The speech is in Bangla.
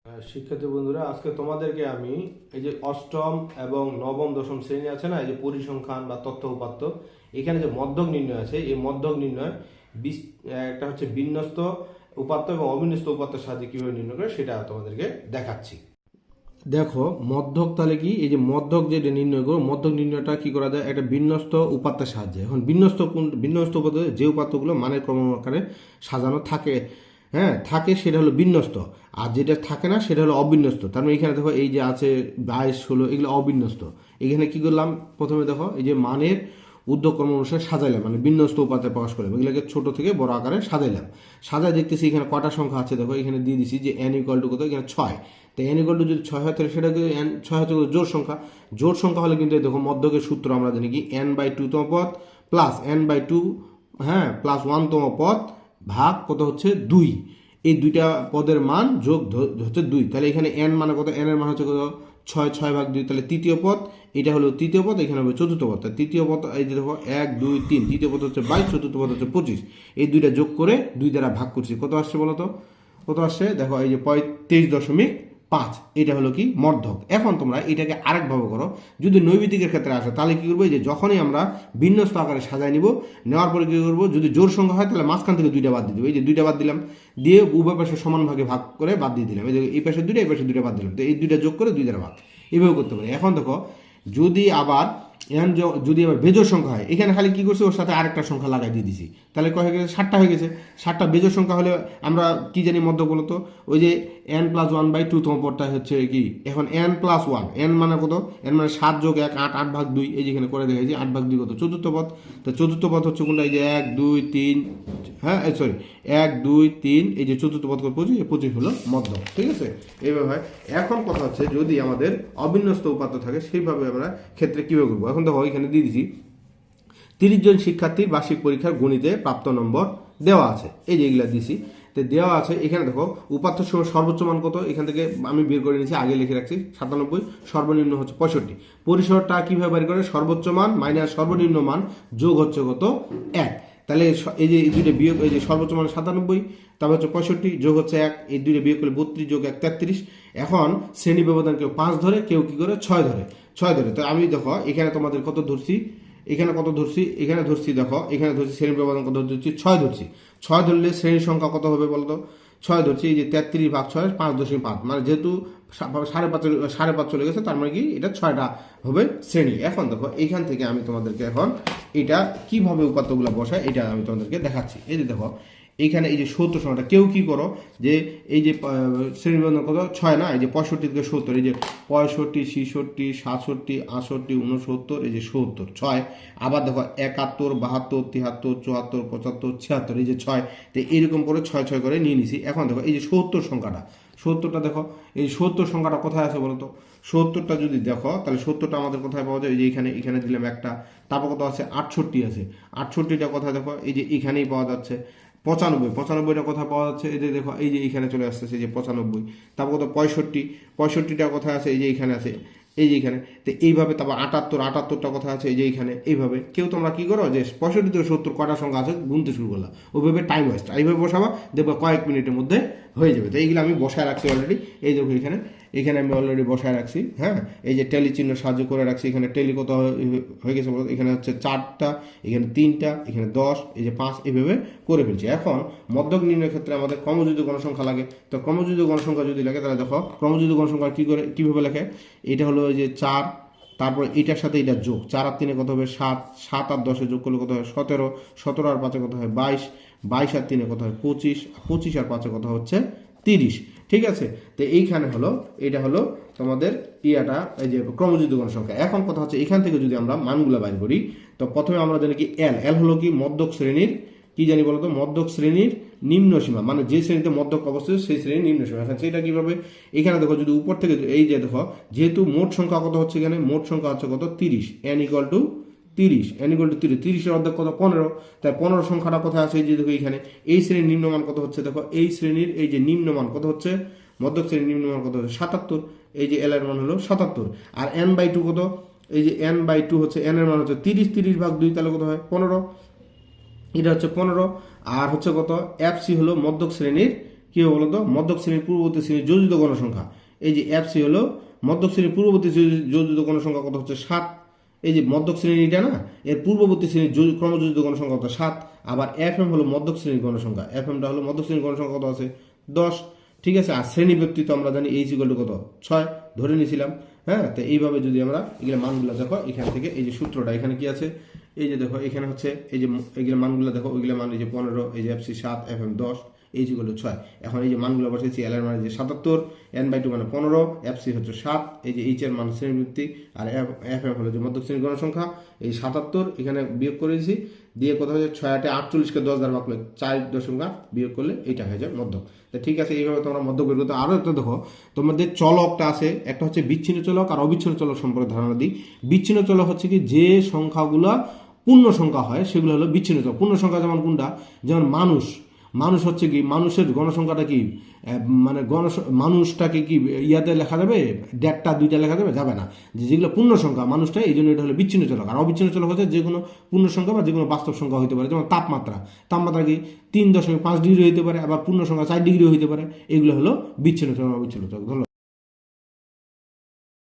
শিক্ষার্থী বন্ধুরা, আজকে তোমাদেরকে আমি এই যে অষ্টম এবং নবম দশম শ্রেণী আছে না, এই যে পরিসংখ্যান বা তথ্য উপাত্ত, এখানে যে মধ্যক নির্ণয় আছে, এই মধ্যক নির্ণয় একটা হচ্ছে বিন্যস্ত উপাত্ত এবং অবিন্যস্ত উপাত্তের সাহায্যে কিভাবে নির্ণয় করে সেটা তোমাদেরকে দেখাচ্ছি। দেখো মধ্যক তাহলে কি, এই যে মধ্যক যেটা নির্ণয় করো, মধ্যক নির্ণয়টা কি করা যায় একটা বিন্যস্ত উপাত্তের সাহায্যে। এখন বিন্যস্ত উপাত্ত যে উপাত্তগুলো মানের ক্রম আকারে সাজানো থাকে, হ্যাঁ থাকে, সেটা হলো বিন্যস্ত। আর যেটা থাকে না সেটা হলো অবিন্যস্ত। তার মানে এখানে দেখো এই যে আছে 22, 16, এগুলো অবিন্যস্ত। এখানে কি করলাম, প্রথমে দেখো এই যে মানের উর্ধ্বক্রম অনুসারে সাজাইলাম, মানে বিন্যস্ত উপাত্তে প্রকাশ করলাম, এগুলোকে ছোট থেকে বড় আকারে সাজাইলাম। সাজায় দেখতেছি এখানে কটা সংখ্যা আছে, দেখো এখানে দিয়ে দিছি যে n ইকুয়াল টু কত, এখানে 6। তো n ইকুয়াল টু যদি 6 হয় তাহলে সেটা n 6 হচ্ছে জোড় সংখ্যা। জোড় সংখ্যা হলে কিন্তু দেখো মধ্যকের সূত্র আমরা জানি কি, n/2তম পদ প্লাস n/2, হ্যাঁ, প্লাস 1তম পদ ভাগ কত হচ্ছে 2। এই দুইটা পদের মান যোগ হচ্ছে 2। তাহলে এখানে n মানে কত, n এর মান হচ্ছে কত 6, 6/2, তাহলে তৃতীয় পদ, এটা হলো তৃতীয় পদ, এখানে হবে চতুর্থ পদ। তাহলে তৃতীয় পদ এই যে দেখো 1, 2, 3, তৃতীয় পদ হচ্ছে 22, চতুর্থ পদ হচ্ছে 25। এই দুইটা যোগ করে 2 দ্বারা ভাগ করছি, কত আসছে বলো তো, কত আসছে দেখো এই যে 35.5। এটা হলো কি মধ্যক। এখন তোমরা এটাকে আরেকভাবে করো, যদি নৈমিত্তিকের ক্ষেত্রে আসে তাহলে কি করবো, যে যখনই আমরা বিন্যস্ত আকারে সাজায় নিব, নেওয়ার পরে কি করবো, যদি জোর সংখ্যা হয় তাহলে মাঝখান থেকে 2টা বাদ দিয়ে দেবো। এই যে 2টা বাদ দিলাম, দিয়ে উভয় পাশে সমান ভাগে ভাগ করে বাদ দিয়ে দিলাম। এই পাশে 2টা, এই পাশে 2টা বাদ দিলাম। তো এই 2টা যোগ করে 2 দ্বারা ভাগ, এইভাবে করতে পারি। এখন দেখো যদি আবার যদি আবার বেজোড় সংখ্যা হয়, এখানে খালি কি করছি, ওর সাথে আরেকটা সংখ্যা লাগাই দিয়ে দিছি, তাহলে কয় হয়ে গেছে, 7টা হয়ে গেছে। 7টা বেজোড় সংখ্যা হলে আমরা কি জানি মধ্যক বলতো, ওই যে n+1/2তম পদটা হচ্ছে কি, এখন n+1, n মানে কত, n মানে 7 যোগ 1, 8, 8/2, এই যেখানে করে দেখাইছি 8/2 কত, চতুর্থ পদ। তো চতুর্থ পদ হচ্ছে কোনটা, এই যে 1, 2, 3, হ্যাঁ সরি 1, 2, 3, এই যে চতুর্থ পদ করে 25, 25 হলো মধ্যক। ঠিক আছে, এইভাবে হয়। এখন কথা হচ্ছে যদি আমাদের অবিন্যস্ত উপাত্ত থাকে সেইভাবে আমরা ক্ষেত্রে কীভাবে করবো। এখন দেখো এখানে দিয়ে দিচ্ছি 30 জন শিক্ষার্থীর বার্ষিক পরীক্ষার গণিতে প্রাপ্ত নম্বর দেওয়া আছে, এই যে এগুলা দিছি। তো দেওয়া আছে, এখানে দেখো উপাত্ত সময় সর্বোচ্চ মান কত, এখান থেকে আমি বের করে নিয়েছি, আগে লিখে রাখছি 97, সর্বনিম্ন হচ্ছে 65। পরিসরটা কীভাবে বের করে, সর্বোচ্চ মান মাইনাস সর্বনিম্ন মান যোগ হচ্ছে কত 1। তাহলে এই যে দুইটা বিয়োগ, এই যে সর্বোচ্চ মান 97, তারপর হচ্ছে 65 যোগ হচ্ছে 1, এই দুইটা বিয়োগ করলে 32 যোগ 1, 33। এখন শ্রেণী ব্যবধান কেউ 5 ধরে, কেউ কি করে 6 ধরে, 6 ধরে। তো আমি দেখো এখানে তোমাদের কত ধরছি, এখানে কত ধরছি, এখানে ধরছি, দেখো এখানে ধরছি শ্রেণী ব্যবধান কত ধরছি, 6 ধরছি। 6 ধরলে শ্রেণীর সংখ্যা কত হবে বলতো, 6 ধরছি, এই যে 33/6, 5.5, মানে যেহেতু 5.5 চলে গেছে, তার মানে কি এটা 6টা হবে শ্রেণী। এখন দেখো এইখান থেকে আমি তোমাদেরকে এখন এটা কিভাবে উপাত্তগুলো বসায় এটা আমি তোমাদেরকে দেখাচ্ছি। এই যে দেখো এইখানে এই যে 70 সংখ্যাটা কেউ কি করো, যে এই যে শ্রেণীবন্ধন কত 6 না, এই যে 65 থেকে 70, এই যে 65, 66, 67, 68, 69, এই যে 70, 6। আবার দেখো 71, 72, 73, 74, 75, 76, এই যে 6। তো এইরকম করে 6 6 করে নিয়ে নিছি। এখন দেখো এই যে 70 সংখ্যাটা, 70টা দেখো, এই 70 সংখ্যাটা কোথায় আছে বলো তো, 70টা যদি দেখো তাহলে 70টা আমাদের কোথায় পাওয়া যায়, এই যে এখানে দিলাম একটা। তারপর কত আছে, 68 আছে, 68টা কোথায় দেখো, এই যে এখানেই পাওয়া যাচ্ছে। 95টা কোথায় পাওয়া যাচ্ছে, এই যে দেখো এই যে এখানে চলে আসতেছে, যে 95। তারপর কত 65টা কোথায় আছে, এই যে এখানে আছে, এই যে এখানে। তো এইভাবে তারপর 78টা কোথায় আছে, এই যে এইখানে। এইভাবে কেউ তোমরা কি করো, যে 65 থেকে 70 কটা সংখ্যা আছে গুনতে শুরু করলাম, ওইভাবে টাইম ওয়েস্ট, এইভাবে বসাবা, দেখবো কয়েক মিনিটের মধ্যে হয়ে যাবে। তো এইগুলো আমি বসায় রাখছি অলরেডি, এই দেখো এখানে আমি অলরেডি বসায় রাখছি, হ্যাঁ। এই যে টেলি চিহ্ন সাহায্য করে রাখছি, এখানে টেলি কত হয়ে গেছে, এখানে হচ্ছে 4টা, এখানে 3টা, এখানে 10, এই যে 5, এইভাবে করে ফেলছি। এখন মধ্যক নির্ণয়ের ক্ষেত্রে আমাদের ক্রমযুক্ত গণসংখ্যা লাগে। তো ক্রমযুক্ত গণসংখ্যা যদি লাগে তাহলে দেখো ক্রমযুক্ত গণসংখ্যা কীভাবে লেখে, এটা হলো এই যে 4, তারপর এটার সাথে এটা যোগ, 4 আর 3 কত হবে 7, 7 আর 10 যোগ করলে কত হয় 17, 17 আর 5 কত হয় 22, 22 আর 3 কত হয় 25, 25 আর 5 কত হচ্ছে 30। ঠিক আছে, তো এইখানে হলো এটা হলো তোমাদের ইয়াটা, এই যে ক্রমযুক্ত গণসংখ্যা। এখন কথা হচ্ছে এখান থেকে যদি আমরা মানগুলো বাইর করি, তো প্রথমে আমরা জানি কি এল হলো কি মধ্যক শ্রেণীর, কি জানি বলতো, মধ্যক শ্রেণীর নিম্ন সীমা, মানে যে শ্রেণীতে মধ্যক অবস্থিত সেই শ্রেণীর নিম্ন সীমা। এখন সেটা কিভাবে, এখানে দেখো যদি উপর থেকে, এই যে দেখো যেহেতু মোট সংখ্যা কত হচ্ছে, এখানে মোট সংখ্যা হচ্ছে কত 30, n equal to 30, n equal to 30, 30-এর অর্ধেক কত 15, তাই 15 সংখ্যাটা কোথায় আছে, এই যে দেখো এখানে। এই শ্রেণীর নিম্নমান কত হচ্ছে, দেখো এই শ্রেণীর এই যে নিম্নমান কত হচ্ছে, মধ্যক শ্রেণীর নিম্নমান কত হচ্ছে 77, এই যে এল এর মান হলো 77। আর n/2 কত, এই যে n/2 হচ্ছে, n এর মান হচ্ছে 30, 30/2, তাহলে কত হয় 15, এটা হচ্ছে 15। আর হচ্ছে কত, এফসি হলো মধ্যক শ্রেণীর কি হবে বলতো, মধ্যক শ্রেণীর পূর্ববর্তী শ্রেণীর যোজিত গণসংখ্যা। এই যে এফসি হলো মধ্যক শ্রেণীর পূর্ববর্তী যোজিত গণসংখ্যা কত হচ্ছে 7। এই যে মধ্যক শ্রেণীটা না, এর পূর্ববর্তী শ্রেণীর ক্রমযোজিত গণসংখ্যা কত 7। আবার এফএম হলো মধ্যক শ্রেণীর গণসংখ্যা, এফএমটা হলো মধ্যক শ্রেণীর গণসংখ্যা কত আছে 10। ঠিক আছে, আর শ্রেণী ব্যক্তি তো আমরা জানি এইচ ইকুয়াল টু কত 6 ধরে নিয়েছিলাম। হ্যাঁ, তো এইভাবে যদি আমরা এগুলো মানগুলো দেখো এখান থেকে, এই যে সূত্রটা এখানে কি আছে, এই যে দেখো এখানে হচ্ছে এই যে এইগুলো মানগুলো দেখো, ওইগুলো মান এই যে 15, এই যে FC 7, FM 10, H equal to 6। এখন এই যে মানগুলো বসেছি, এল এর মান যে 77, n/2 মানে 15, এফসি হচ্ছে 7, এই যে এইচ এর মান শ্রেণীবৃত্তি, আর এফএম হলো যে মধ্যক শ্রেণীর গণসংখ্যা। এই 77 এখানে বিয়োগ করে দিয়েছি, দিয়ে কত হয়ে যায় 6 8 48কে 10 দ্বারা ভাগ করলে 4.8 বিয়োগ করলে এইটা হয়ে যায় মধ্যক। তো ঠিক আছে, এইভাবে তোমরা মধ্যক বের করতে। আরও একটা দেখো, তোমাদের চলকটা আছে, একটা হচ্ছে বিচ্ছিন্ন চলক আর অবিচ্ছিন্ন চলক সম্পর্কে ধারণা দিই। বিচ্ছিন্ন চলক হচ্ছে কি, যে সংখ্যাগুলো পূর্ণ সংখ্যা হয় সেগুলো হলো বিচ্ছিন্ন চলক। পূর্ণ সংখ্যা যেমন কোনটা, যেমন মানুষ হচ্ছে কি, মানুষের গণসংখ্যাটা কি, মানে মানুষটাকে কি ইয়াতে লেখা যাবে, 1.5টা 2টা লেখা যাবে, যাবে না। যেগুলো পূর্ণ সংখ্যা মানুষটা, এই জন্য এটা হলো বিচ্ছিন্ন চলক। আর অবিচ্ছিন্ন চলক হচ্ছে যে কোনো পূর্ণ সংখ্যা বা যে কোনো বাস্তব সংখ্যা হতে পারে। যেমন তাপমাত্রা কি 3.5 ডিগ্রি হতে পারে, আবার পূর্ণ সংখ্যা 4 ডিগ্রি হতে পারে। এগুলো হলো বিচ্ছিন্ন চলক, অবিচ্ছিন্ন চলক। ধন্যবাদ।